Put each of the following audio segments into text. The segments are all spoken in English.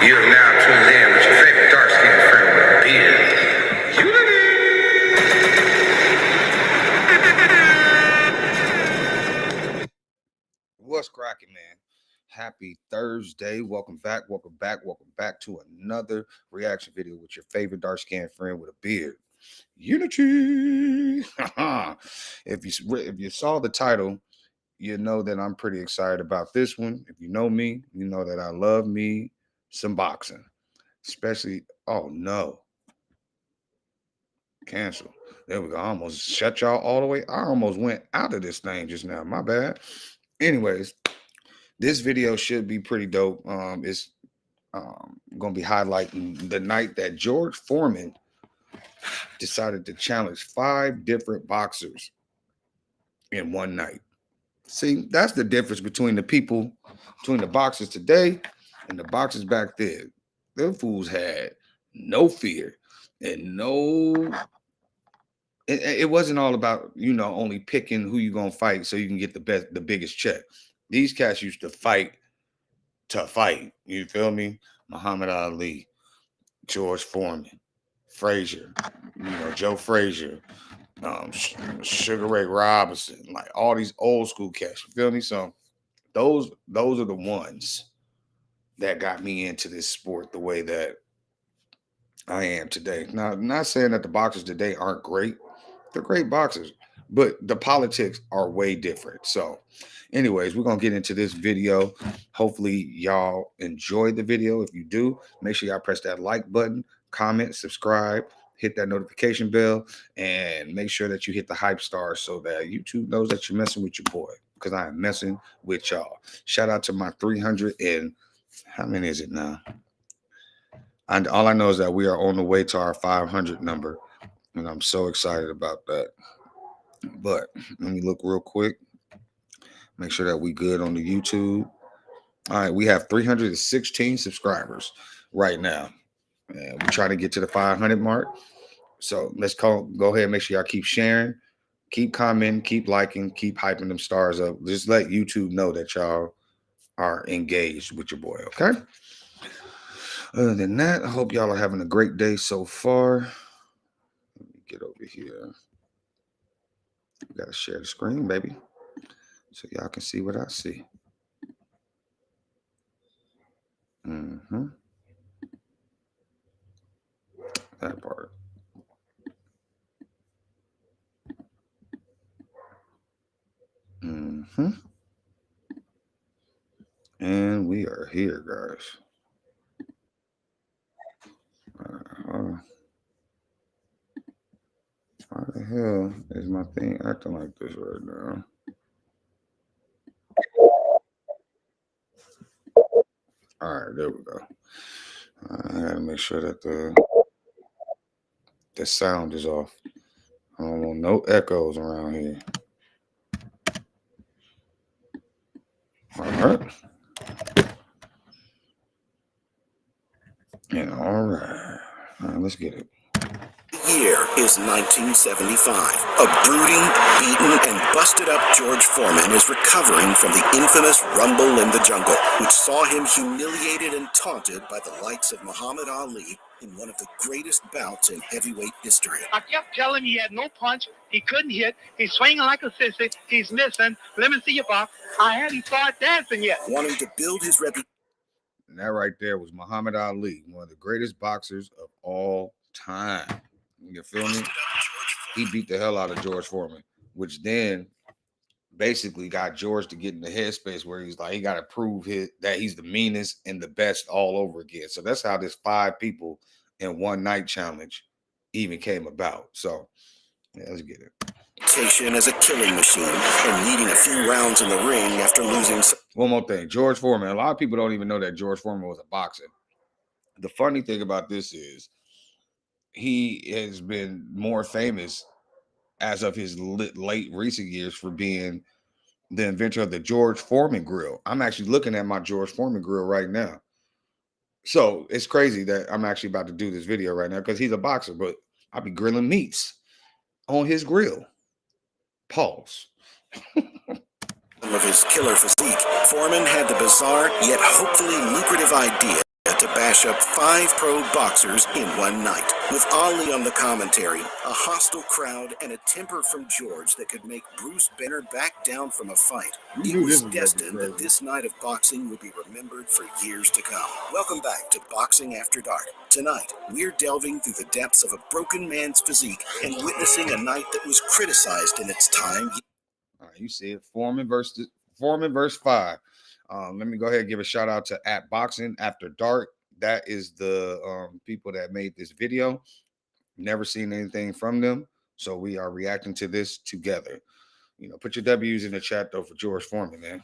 You are now tuned in with your favorite dark-skinned friend with a beard, Unity. What's cracking, man? Happy Thursday. Welcome back to another reaction video with your favorite dark-skinned friend with a beard, Unity. If you saw the title, you know that I'm pretty excited about this one. If you know me, you know that I love me some boxing. Especially, oh no, cancel. There we go. I almost shut y'all all the way. I almost went out of this thing just now. My bad. Anyways, this video should be pretty dope. It's going to be highlighting the night that George Foreman decided to challenge 5 different boxers in one night. See, that's the difference between the boxers today and the boxers back then. Them fools had no fear and it wasn't all about, only picking who you're going to fight so you can get the biggest check. These cats used to fight to fight. You feel me? Muhammad Ali, George Foreman, Frazier, Joe Frazier, Sugar Ray Robinson, like all these old school cats. You feel me? So those are the ones that got me into this sport the way that I am today. Now, I'm not saying that the boxers today aren't great. They're great boxers, but the politics are way different. So anyways, we're going to get into this video. Hopefully y'all enjoy the video. If you do, make sure y'all press that like button, comment, subscribe, hit that notification bell, and make sure that you hit the hype star so that YouTube knows that you're messing with your boy, because I am messing with y'all. Shout out to my 300 and how many is it now? And all I know is that we are on the way to our 500 number, and I'm so excited about that. But let me look real quick. Make sure that we good on the YouTube. All right, we have 316 subscribers right now. And we're trying to get to the 500 mark. So let's go ahead and make sure y'all keep sharing, keep commenting, keep liking, keep hyping them stars up. Just let YouTube know that y'all are engaged with your boy, okay? Other than that, I hope y'all are having a great day so far. Let me get over here. We got to share the screen, baby, so y'all can see what I see. That part. And we are here, guys. Why the hell is my thing acting like this right now? All right, there we go. I gotta make sure that the sound is off. I don't want no echoes around here. All right. And all right, let's get it. The year is 1975. A brooding, beaten, and busted up George Foreman is recovering from the infamous Rumble in the Jungle, which saw him humiliated and taunted by the likes of Muhammad Ali in one of the greatest bouts in heavyweight history. I kept telling him he had no punch, he couldn't hit, he's swinging like a sissy, he's missing, let me see your box. I hadn't started dancing yet. Wanting to build his reputation. And that right there was Muhammad Ali, one of the greatest boxers of all time. You feel me? He beat the hell out of George Foreman, which then basically got George to get in the headspace where he's like, he got to prove that he's the meanest and the best all over again. So that's how this 5 people in one night challenge even came about. So yeah, let's get it. As a killing machine and needing a few rounds in the ring after losing. One more thing, George Foreman. A lot of people don't even know that George Foreman was a boxer. The funny thing about this is he has been more famous as of his late recent years for being the inventor of the George Foreman grill. I'm actually looking at my George Foreman grill right now. So it's crazy that I'm actually about to do this video right now because he's a boxer, but I'll be grilling meats on his grill. Pause. Of his killer physique, Foreman had the bizarre yet hopefully lucrative idea to bash up 5 pro boxers in one night. With Ali on the commentary, a hostile crowd, and a temper from George that could make Bruce Banner back down from a fight, it was destined that this night of boxing would be remembered for years to come. Welcome back to Boxing After Dark. Tonight, we're delving through the depths of a broken man's physique and witnessing a night that was criticized in its time. All right, you see it, Foreman versus 5. Let me go ahead and give a shout out to at Boxing After Dark. That is the people that made this video. Never seen anything from them, so we are reacting to this together. You know, put your W's in the chat though for George Foreman, man.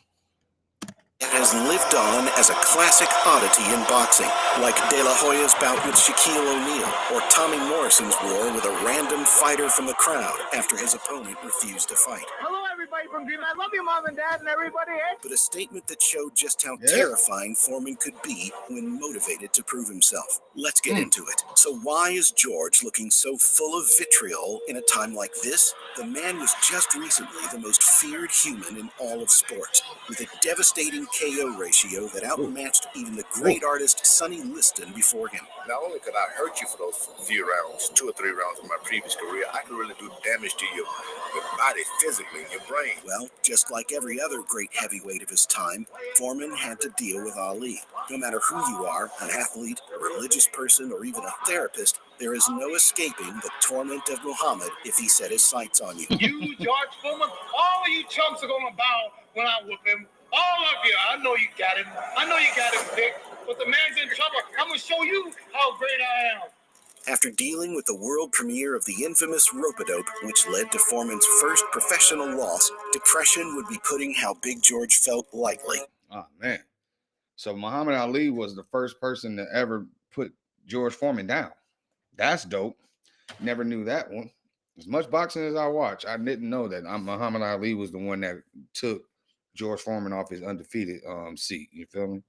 It has lived on as a classic oddity in boxing, like De La Hoya's bout with Shaquille O'Neal, or Tommy Morrison's war with a random fighter from the crowd after his opponent refused to fight. Hello, everybody from Green. I love you, Mom and Dad, and everybody. But a statement that showed just how terrifying Foreman could be when motivated to prove himself. Let's get into it. So why is George looking so full of vitriol in a time like this? The man was just recently the most feared human in all of sports, with a devastating KO ratio that outmatched even the great artist Sonny Liston before him. Not only could I hurt you for those few rounds, 2 or 3 rounds in my previous career, I could really do damage to your body physically and your brain. Well, just like every other great heavyweight of his time, Foreman had to deal with Ali. No matter who you are, an athlete, a religious person, or even a therapist, there is no escaping the torment of Muhammad if he set his sights on you. You, George Foreman, all of you chumps are going to bow when I whoop him. All of you. I know you got him. I know you got him picked. But the man's in trouble. I'm going to show you how great I am. After dealing with the world premiere of the infamous rope-a-dope, which led to Foreman's first professional loss, depression would be putting how Big George felt lightly. Oh, man. So Muhammad Ali was the first person to ever put George Foreman down. That's dope. Never knew that one. As much boxing as I watch, I didn't know that Muhammad Ali was the one that took George Foreman off his undefeated seat. You feel me?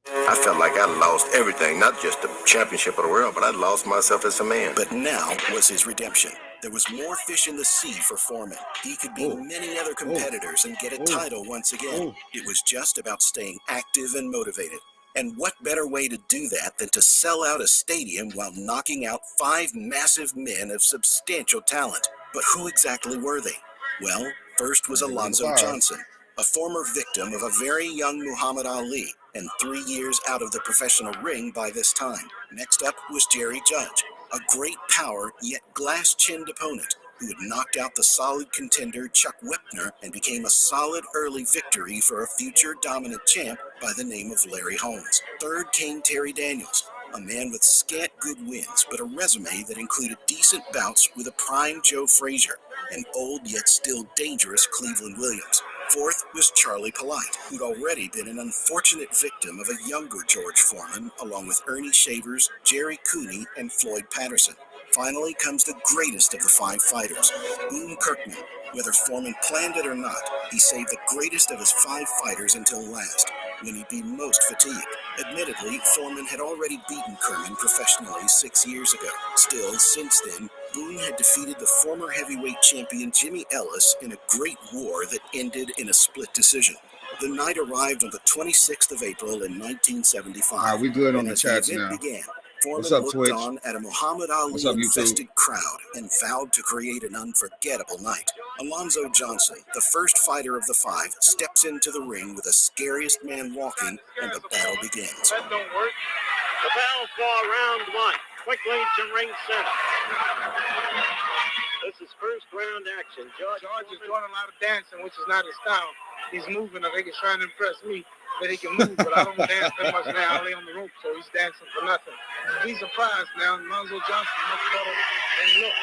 I felt like I lost everything, not just the championship of the world, but I lost myself as a man. But now was his redemption. There was more fish in the sea for Foreman. He could beat many other competitors and get a title once again. It was just about staying active and motivated. And what better way to do that than to sell out a stadium while knocking out 5 massive men of substantial talent? But who exactly were they? Well, first was Alonzo Johnson, a former victim of a very young Muhammad Ali, and 3 years out of the professional ring by this time. Next up was Jerry Judge, a great power yet glass-chinned opponent who had knocked out the solid contender Chuck Wepner and became a solid early victory for a future dominant champ by the name of Larry Holmes. Third came Terry Daniels, a man with scant good wins, but a resume that included decent bouts with a prime Joe Frazier, and old yet still dangerous Cleveland Williams. Fourth was Charlie Polite, who'd already been an unfortunate victim of a younger George Foreman, along with Ernie Shavers, Jerry Cooney, and Floyd Patterson. Finally comes the greatest of the 5 fighters, Boone Kirkman. Whether Foreman planned it or not, he saved the greatest of his 5 fighters until last, when he'd be most fatigued. Admittedly, Foreman had already beaten Kerman professionally 6 years ago. Still, since then, Boone had defeated the former heavyweight champion Jimmy Ellis in a great war that ended in a split decision. The night arrived on the 26th of April in 1975. All right, we good on and the as chats the event now. began, Foreman What's up, looked Twitch? on at a Muhammad Ali up, infested crowd and vowed to create an unforgettable night. Alonzo Johnson, the first fighter of the 5, steps into the ring with the scariest man walking, and the battle begins. That don't work. The bell for round 1. Quickly to ring center. This is first round action. George is doing a lot of dancing, which is not his style. He's moving. I think he's trying to impress me that he can move, but I don't dance that much now. I lay on the rope, so he's dancing for nothing. He's surprised now. Alonzo Johnson much better than he looks.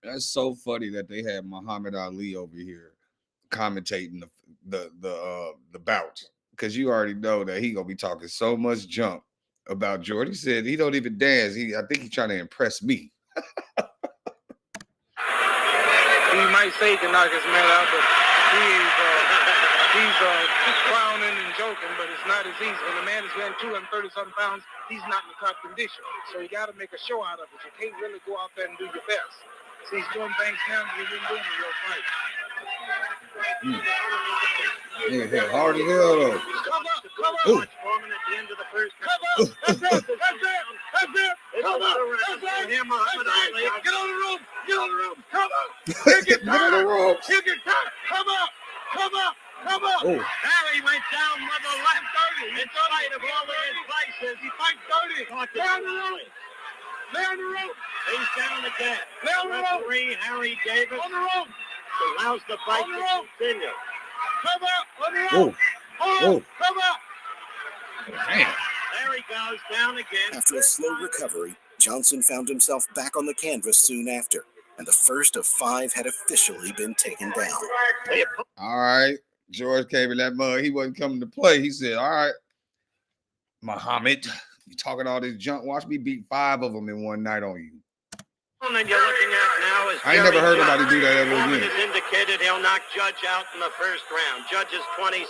That's so funny that they had Muhammad Ali over here commentating the bout, because you already know that he gonna be talking so much junk about George. He said he don't even dance. I think he's trying to impress me. He might say he can knock his man out, but he's clowning and joking, but it's not as easy. When a man is weighing 230-something pounds, he's not in the top condition. So you got to make a show out of it. You can't really go out there and do your best. So he's doing things now that he didn't do in a real fight. Yeah, hard as hell though. Cover. Foreman at the end of the first That's it. Come on. That's right. Get on the rope. Come on. Get in the rope. He'll get tired. Come on. Oh. Harry went down with a left. In spite of all the advices, he fights dirty. Lay on the rope. He's down again. Lay on the rope. Referee Harry Davis on the rope. Allows the fight to continue. Come on. On the rope. Oh. Come on. Damn. There he goes, down again. After a slow recovery, Johnson found himself back on the canvas soon after, and the first of 5 had officially been taken down. All right. George came in that mug. He wasn't coming to play. He said, all right, Muhammad, you talking all this junk. Watch me beat 5 of them in one night on you. And you're looking at now is I ain't never heard nobody do that ever Foreman again. has indicated he'll knock Judge out in the first round. Judge is 26.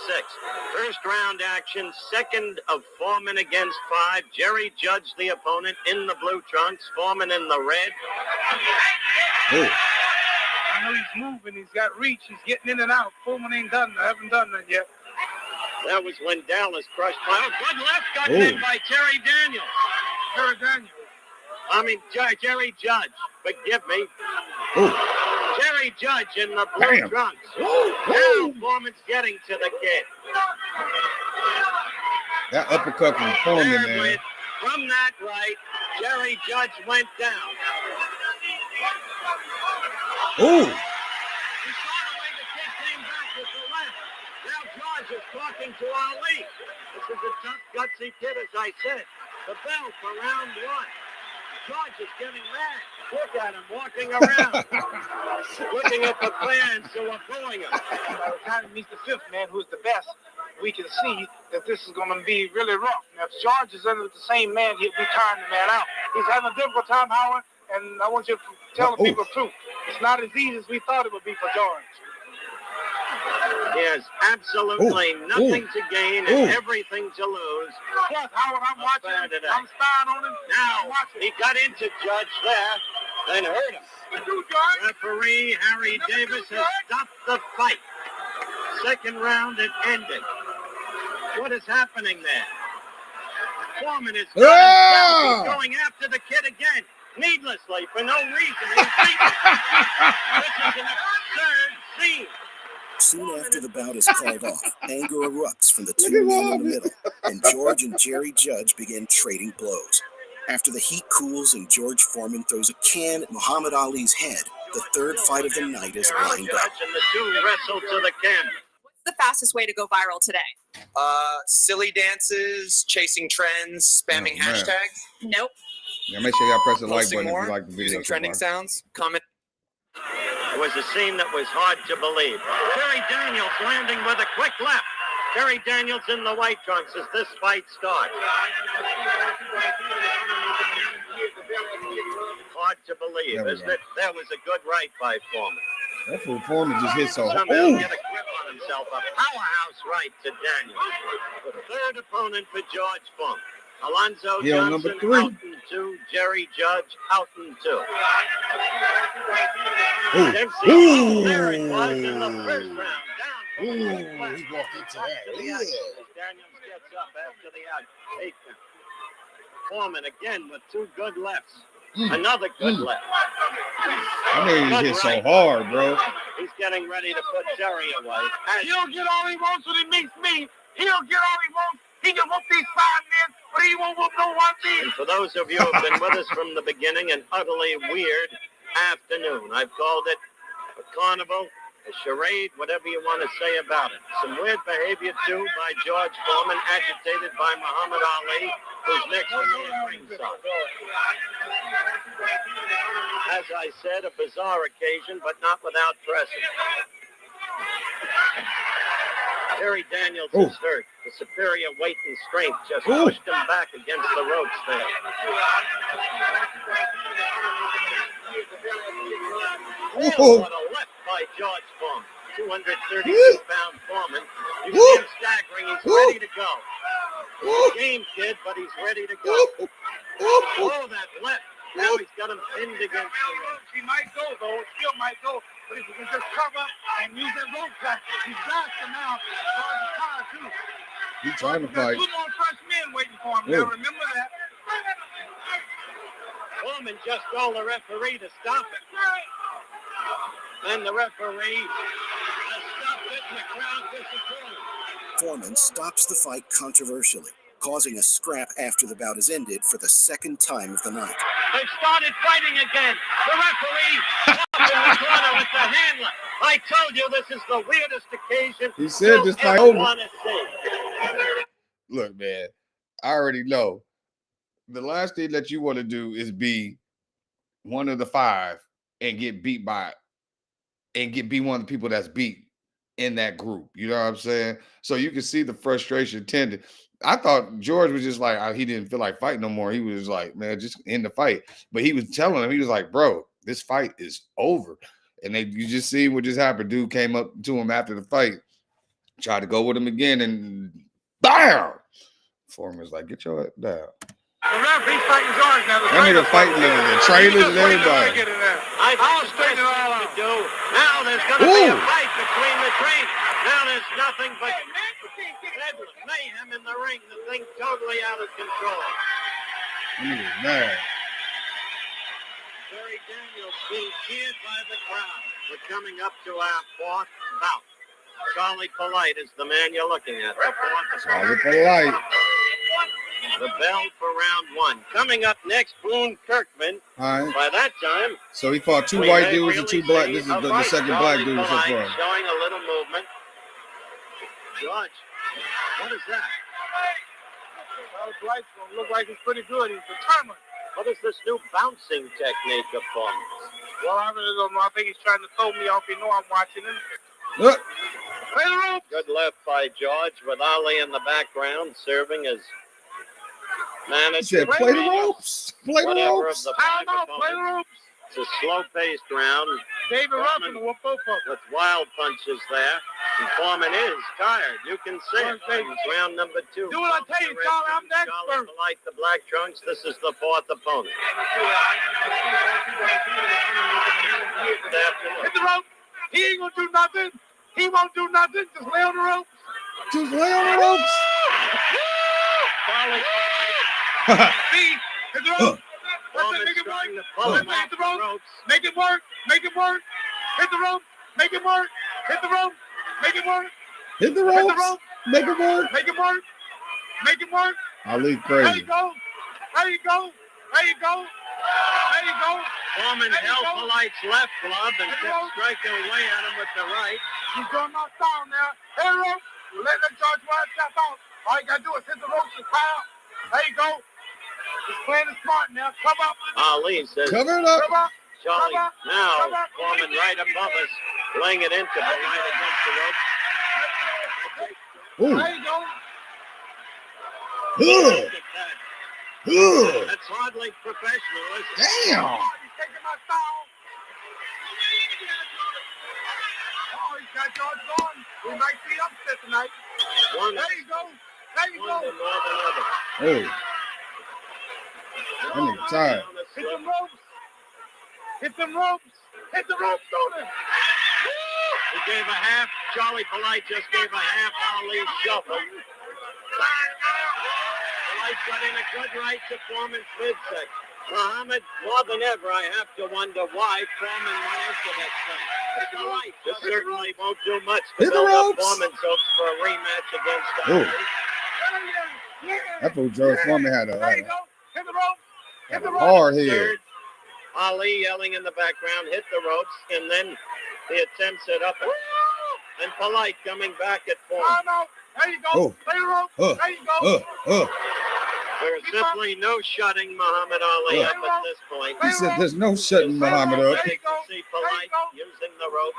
First round action, second of Foreman against 5. Jerry Judge, the opponent, in the blue trunks. Foreman in the red. Oh. I know he's moving. He's got reach. He's getting in and out. Foreman ain't done that. Haven't done that yet. That was when Dallas crushed. Oh, good left got in by Jerry Daniels. Jerry Judge. Forgive me. Oh. Jerry Judge in the blue trunks. Now Foreman's getting to the kid. That uppercut from Foreman, man. From that right, Jerry Judge went down. Ooh. He saw the way the kid came back with the left. Now George is talking to Ali. This is a tough, gutsy kid, as I said. The bell for round 1. George is getting mad. Look at him walking around. Looking at the fans who are booing him. By the time he meets the 5th man, who's the best, we can see that this is going to be really rough. Now, if George is under the same man, he'll be tiring the man out. He's having a difficult time, Howard, and I want you to tell the people the truth. It's not as easy as we thought it would be for George. He has absolutely nothing to gain and everything to lose. Plus, Howard, I'm watching him. I'm spying on him. Now, he got into Judge there and hurt him. Referee Harry Davis has stopped the fight. Second round had ended. What is happening there? Foreman is He's going after the kid again, needlessly, for no reason. This is an absurd scene. Soon after the bout is called off, anger erupts from the 2 men in the middle, and George and Jerry Judge begin trading blows. After the heat cools and George Foreman throws a can at Muhammad Ali's head, the third fight of the night is lined up. And the 2 wrestle to the can. What's the fastest way to go viral today? Silly dances, chasing trends, spamming hashtags. Nope. Yeah, make sure y'all press the like Posting button if more, you like the video. using trending sounds, comment. It was a scene that was hard to believe. Jerry Daniels landing with a quick left. Jerry Daniels in the white trunks as this fight starts. Hard to believe, isn't it? That was a good right by Foreman. That fool Foreman just hit so hard. Somehow get a grip on himself. A powerhouse right to Daniels. The third opponent for George Funk. Alonzo Johnson, out in 2. Jerry Judge, out in 2. Dempsey, there it was in the first round. Down. He walked into that. Daniels gets up after the out. Takedown. Foreman again with 2 good lefts. Another good left. I mean, he hit so hard, bro. He's getting ready to put Jerry away. He'll get all he wants when he meets me. He'll get all he wants. He can whoop these 5 men, but he won't whoop no 1 man. And for those of you who have been with us from the beginning, an utterly weird afternoon. I've called it a carnival, a charade, whatever you want to say about it. Some weird behavior, too, by George Foreman, agitated by Muhammad Ali, who's next to me at ringside. As I said, a bizarre occasion, but not without precedent. Jerry Daniels is hurt. The superior weight and strength just pushed him back against the ropes there. What a left by George Foreman. 232-pound Foreman. You see him staggering. He's ready to go. Game kid, but he's ready to go. Oh, that left. Now he's got him pinned against the ropes. He might go, though. It still might go. But if he can just cover up and use that rope tactic, he's faster now. Too. He's trying to fight. 2 more fresh men waiting for him. Now remember that. Foreman just told the referee to stop it. And the referee has stopped it, and the crowd disapproves. Foreman stops the fight controversially, causing a scrap after the bout is ended for the second time of the night. They've started fighting again. The referee stopped in the corner with the handler. I told you this is the weirdest occasion He said you'll this fight ever over. want to see. Look, man, I already know. The last thing that you want to do is be one of the five and get beat by be one of the people that's beat in that group. You know what I'm saying? So you can see the frustration tended. I thought George was just like he didn't feel like fighting no more. He was like, man, just end the fight. But he was telling him, he was like, bro, this fight is over. And you just see what just happened. Dude came up to him after the fight, tried to go with him again, and bam! Foreman was like, get your head down. The referee's fighting George now. That nigga fighting the trainers and everybody. I'll straighten it all out. Now there's going to be a fight between the trainers. Now there's nothing but mayhem in the ring. The thing totally out of control. That nigga's mad. Jerry Daniels being cheered by the crowd. We're coming up to our fourth bout. Charlie Polite is the man you're looking at. The fourth Charlie Polite. The bell for round one. Coming up next, Boone Kirkman. All right. By that time, So he fought two we white may dudes and really two black. see This is a the fight. second Charlie black dude so Polite far. showing a little movement. George, what is that? Charlie Polite's gonna look like he's pretty good. He's determined. What is this new bouncing technique of Foreman? Well, I really don't know. I think he's trying to throw me off. You know I'm watching him. Look. Play the rope. Good left by George with Ali in the background serving as He manager. said, play the ropes. Play the Whatever ropes. of the Time five out. Play the opponents. ropes. It's a slow-paced round David Ruffin will whoop both of them. with wild punches there. And Foreman is tired. You can see it. It's round number two. Do what I tell you, Charlie. I'm the Charlie expert. Polite, the black trunks. This is the fourth opponent. Hit the rope. He ain't gonna do nothing. He won't do nothing. Just lay on the rope. Just lay on the ropes. Charlie See, hit the rope. Foreman Make it work. trying to pull him Hit off the the rope. ropes. Make it work. Make it work. Hit the rope. Make it work. Hit the rope. Make it work. Hit the Hit the ropes. rope. Make it work. Make it work. Make it work. Ali There you crazy. go. There you go. There you go. There you go. Foreman There you held go. Polite's left glove and There you kept go. striking away at him with the right. He's doing my style now. Hit the rope. Let that George White step out. All you gotta do is hit the ropes and power. There you go. He's playing it smart now. Come up. Ali says, Cover it up. Come up. Charlie, Come now on. Foreman right above us, laying it into Polite against the ropes. Ooh. There you go. Ugh. Look at that. Ugh. That's hardly professional, is it? Damn. He's taking my style. Oh, he's got George going. We might see upset tonight. One There you go. There you go. more than other. Oh. That nigga tired. Hit them ropes. Hit them ropes. Hit the ropes on him. He gave a half. Charlie Polite just gave a half. Ali shuffle. Polite got in a good right to Foreman's midsection. Muhammad, more than ever, I have to wonder why Foreman went into that thing. Polite, this certainly won't do much to Hit the build up ropes. Foreman's hopes for a rematch against Ooh. Ali. That fool George Foreman had There you a go. Hit the ropes. Hit the ropes. hard head. Third, Ali yelling in the background, hit the ropes, and then he attempts it up and Polite coming back at Foreman. Time out. There you go. Oh. Play the rope. There you go. There's simply no shutting Muhammad Ali up at this point. He said there's no shutting Muhammad up. There you go. See Polite using the rope.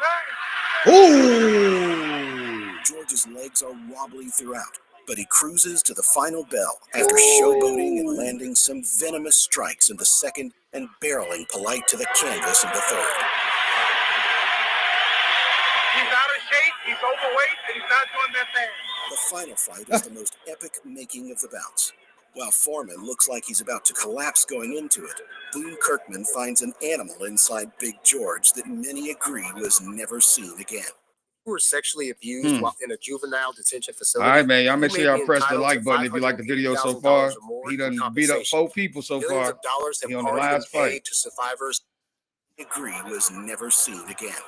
Ooh. George's legs are wobbly throughout, but he cruises to the final bell after showboating and landing some venomous strikes in the second and barreling Polite to the canvas in the third. He's out of shape. He's overweight, and he's not doing that fast. The final fight is the most epic making of the bouts. While Foreman looks like he's about to collapse going into it, Boone Kirkman finds an animal inside Big George that many agree was never seen again. who were sexually abused while in a juvenile detention All facility. right, man. Y'all make you sure may y'all be press the entitled to like button if you like the video so far. $580,000 or more He in done beat up compensation. 4 people so Millions far. of dollars have He on the already last been fight. paid to survivors. Degree was never seen again.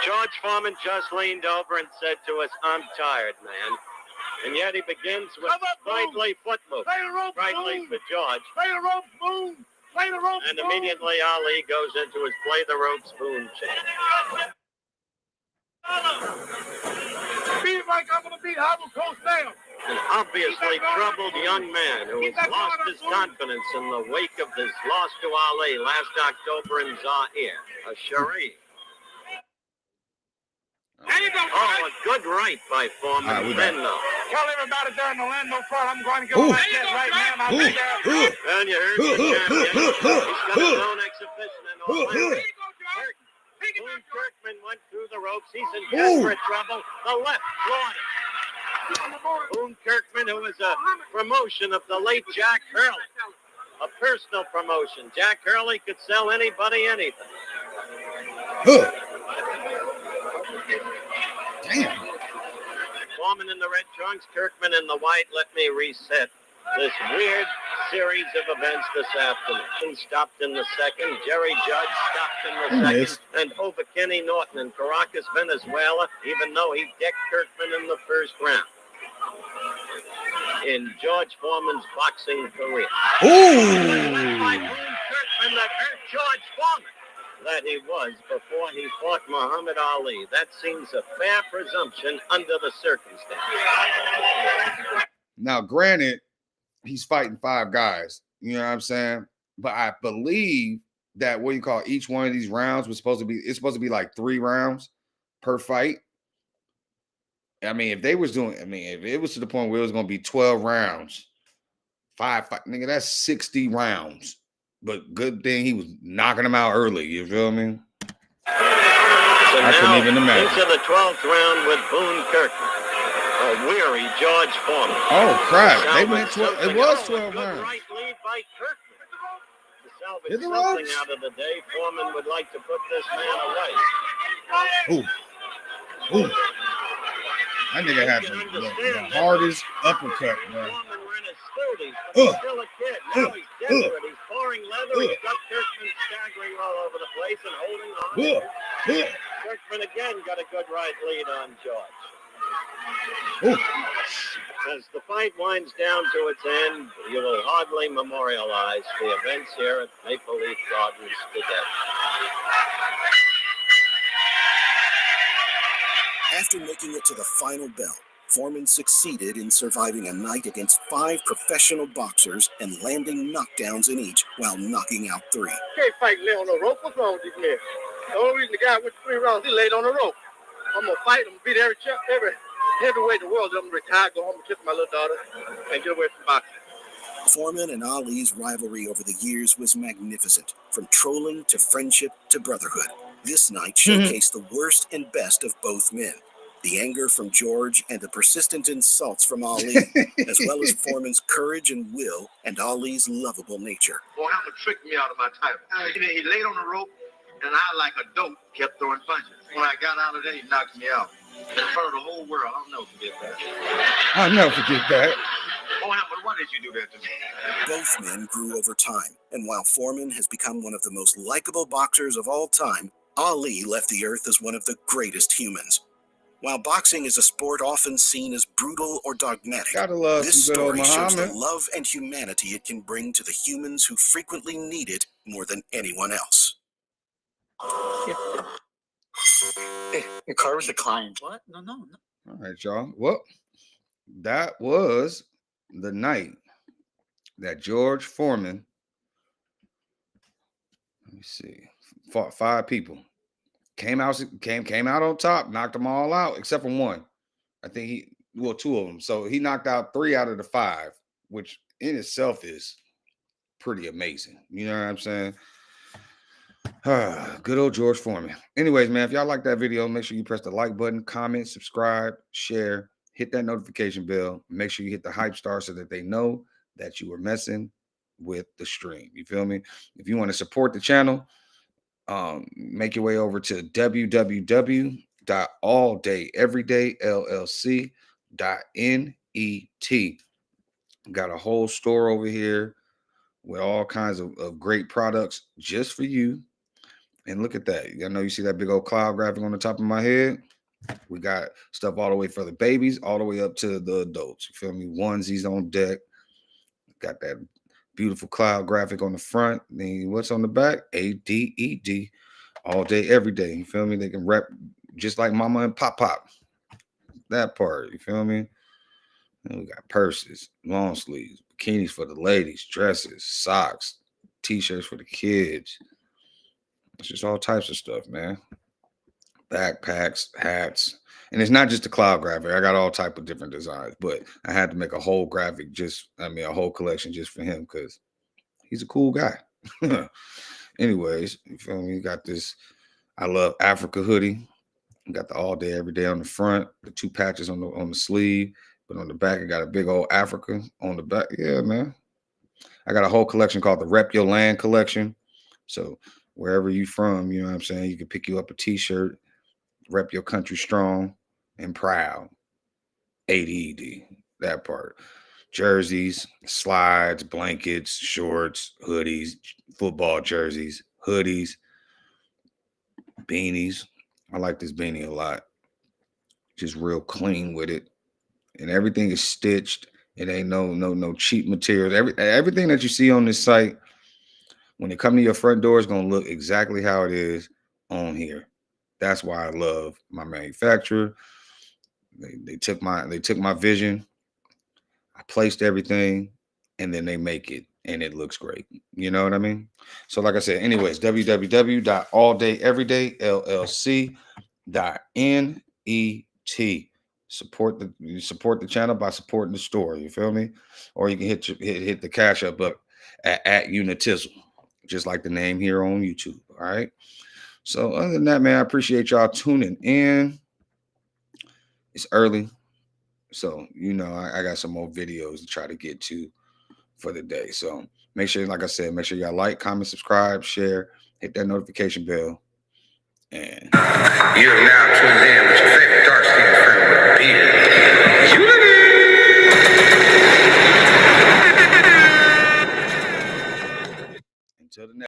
George Foreman just leaned over and said to us, "I'm tired, man." And yet he begins with sprightly foot moves. Sprightly for George. Play the rope, Boone. Play the rope, And immediately Ali goes into his play the rope spoon chant. Beat it like I'm going to beat Hobble Coast down. An obviously troubled young man who has lost his confidence in the wake of his loss to Ali last October in Zaire. A charade. Oh, a good right by Foreman. All right, we back. Tell everybody there in Orlando Front I'm going to go like that right now. And I'll be there. And you heard the champion. He's got his own exhibition in Orlando. Boone Kirkman went through the ropes. He's in desperate trouble. The left floored him. Boone Kirkman, who is a promotion of the late Jack Hurley. A personal promotion. Jack Hurley could sell anybody anything. Damn. Foreman in the red trunks, Kirkman in the white. Let me reset this weird series of events this afternoon. Stopped in the second. Jerry Judge stopped in the second. And over Kenny Norton in Caracas, Venezuela, even though he decked Kirkman in the first round. In George Foreman's boxing career. By Boone Kirkman that hurt George Foreman. That he was before he fought Muhammad Ali. That seems a fair presumption under the circumstances. Now, granted, he's fighting 5 guys. You know what I'm saying? But I believe that what you call each one of these rounds was supposed to be, it's supposed to be like 3 rounds per fight. I mean, if they was doing, I mean, if it was to the point where it was going to be 12 rounds, 5 fight, nigga, that's 60 rounds. But good thing he was knocking them out early. You feel me? So I couldn't even imagine. Into the 12th round with Boone Kirkman. A weary George Foreman. Oh, crap. They went 12. It was 12 good rounds. right lead by Kirkman. To salvage Hit the something ropes. out of the day, Foreman would like to put this man away. Ooh. That nigga had the hardest uppercut, bro. Foreman were in his 30s, but he's still a kid. Now he's desperate. He's pouring leather. He's got Kirkman staggering all over the place and holding on. Kirkman again got a good right lead on George. As the fight winds down to its end, you will hardly memorialize the events here at Maple Leaf Gardens today. After making it to the final bell, Foreman succeeded in surviving a night against 5 professional boxers and landing knockdowns in each while knocking out 3. Can't fight lay on the rope. What's wrong with these men? The only reason the guy went 3 rounds, he laid on the rope. I'm going to fight him, beat every heavyweight in the world. I'm going to retire, go home and kiss my little daughter, and get away from boxing. Foreman and Ali's rivalry over the years was magnificent, from trolling to friendship to brotherhood. This night showcased the worst and best of both men. The anger from George and the persistent insults from Ali, as well as Foreman's courage and will and Ali's lovable nature. Boy, I'm going to trick me out of my title. He laid on the rope, and I, like a dope, kept throwing punches. When I got out of there, he knocked me out. In front of the whole world. I'll never forget that. I'll never forget that. Oh, but why did you do that to me? Both men grew over time, and while Foreman has become one of the most likable boxers of all time, Ali left the earth as one of the greatest humans. While boxing is a sport often seen as brutal or dogmatic, Gotta love this some good old story shows the Muhammad. love and humanity it can bring to the humans who frequently need it more than anyone else. Your car was declined. What? No. All right, y'all. Well, that was the night that George Foreman, let me see, fought 5 people. Came out on top, knocked them all out, except for one. I think 2 of them. So he knocked out 3 out of the 5, which in itself is pretty amazing. You know what I'm saying? Good old George Foreman. Anyways, man, if y'all like that video, make sure you press the like button, comment, subscribe, share, hit that notification bell. Make sure you hit the hype star so that they know that you were messing with the stream. You feel me? If you want to support the channel, make your way over to www www.alldayeverydayllc.net. Got a whole store over here with all kinds of great products just for you. And look at that. I know you see that big old cloud graphic on the top of my head. We got stuff all the way for the babies, all the way up to the adults. You feel me? Onesies on deck. Got that beautiful cloud graphic on the front. Then what's on the back? ADED. All day, every day. You feel me? They can rep just like Mama and Pop Pop. That part. You feel me? And we got purses, long sleeves, bikinis for the ladies, dresses, socks, t-shirts for the kids. It's just all types of stuff, man. Backpacks, hats. And it's not just a cloud graphic. I got all type of different designs, but I had to make a whole graphic a whole collection just for him because he's a cool guy. Anyways, you feel me? You got this I Love Africa hoodie. You got the all day, every day on the front, the 2 patches on the sleeve, but on the back, I got a big old Africa on the back. Yeah, man. I got a whole collection called the Rep Your Land collection. So wherever you from, you know what I'm saying, you can pick you up a t-shirt, rep your country strong and proud. ADED, that part. Jerseys, slides, blankets, shorts, hoodies, football jerseys, hoodies, beanies. I like this beanie a lot. Just real clean with it. And everything is stitched. It ain't no cheap materials. Everything that you see on this site, when they come to your front door, is gonna look exactly how it is on here. That's why I love my manufacturer. They took my vision. I placed everything, and then they make it, and it looks great. You know what I mean? So, like I said, anyways, www.alldayeverydayllc.net. Support the channel by supporting the store. You feel me? Or you can hit the cash up at Unitizzle, just like the name here on YouTube. All right. So other than that, man, I appreciate y'all tuning in. It's early, so I got some more videos to try to get to for the day. So make sure, like I said, make sure y'all like, comment, subscribe, share, hit that notification bell, and you're now tuned in with your favorite